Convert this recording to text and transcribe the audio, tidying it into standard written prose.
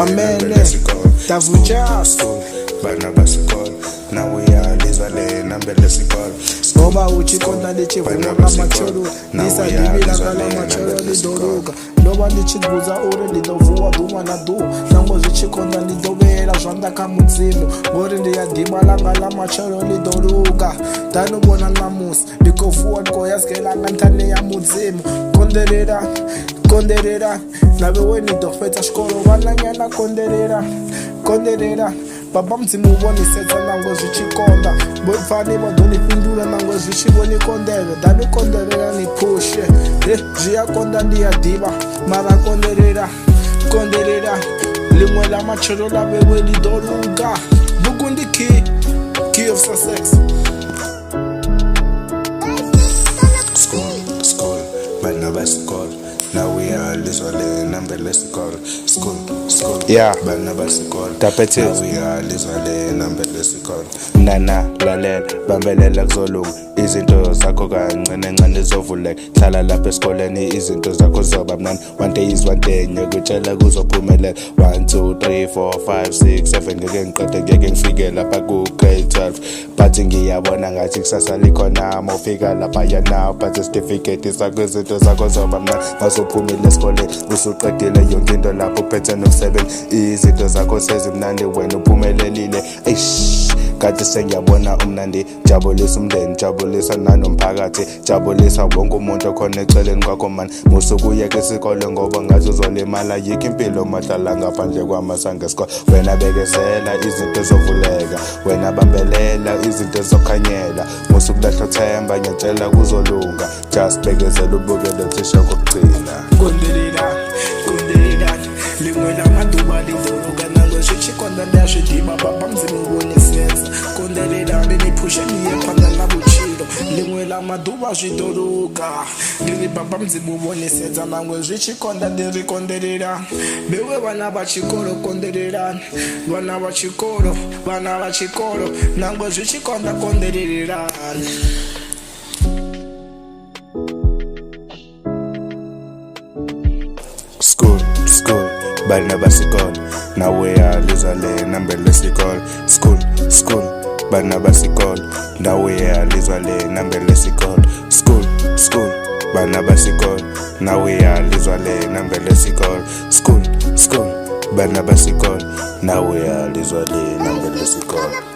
Wamele Tavujas Bana basikolo nawe yalizwa le number lesikolo ngoba uchikonda lichivula macholo nisadibila kala macholo lidoluka ndoba ndichibuza uri lidovuwa duma na du nango zichikonda lidobela zvanda kamudzimu ngori ndiyadhibala ngala macholo lidoluka tanobona namusi ndikovuwa ndikoyaskelanga ntane ya mudzimu konderera nabe weni dofeta xikolo vananyana konderera baba mdzimu ubonisetsa nango zvichikonda bopfani vadonipindula nango zvichivonikonderera ndanikonderera nipushe zviyakonda ndiyadhiva mara konderera limwe lamacholo lavewe lidoluka bukundi key of success school bana basikolo nawe yalizwa le number lesikolo school yeah bana basikolo tapete nawe yalizwa le number lesikolo nana lalela bambelela kuzolunga izinto zakho kancane zovuleka hlala lapha esikoleni izinto zakho zoba mnani one day is one day ngiyakutshela kuzophumelela 1 2 3 4 5 6 7 ngeke ngiqede ngeke ngifike lapha ku grade 12 but ngiyabona ngathi kusasa likhona mawufika lapha yana but certificate sakho izinto zakho zoba mnani masophumile esikoleni usuqedile yonke into lapho uphethe nomsebenzi izinto zakho sezimnandi wena uphumelelile kade sengiyabona umnandi jabulisa umndeni jabulisa nanomphakathi jabulisa wonke umuntu okhona eceleni kwakho mani musukuyeka isikole ngoba ngathi uzolimala yikho impilo mahlala ngaphandle kwamasango esikole wena bekezela izinto zovuleka wena bambelela izinto zokhanyela musukulahla uthemba ngiyatshela kuzolunga just bekezela ubukele thisha kokugcina konderera limwe lamaduba lidoluka nango zvichikonda ndazvidhiba baba mdzimu ubonisetsa konderera ndiniphushe niyephanda nabuchilo limwe lamaduba zvidoluka ndiri baba mdzimu ubonisetsa nango zvichikonda ndirikonderera bewe vana vachikoro kondererani vana vachikoro nango zvichikonda konderererani school bana basikolo nawe yalizwa le number lesikolo school bana basikolo nawe yalizwa le number lesikolo school bana basikolo nawe yalizwa le number lesikolo school bana basikolo nawe yalizwa le number lesikolo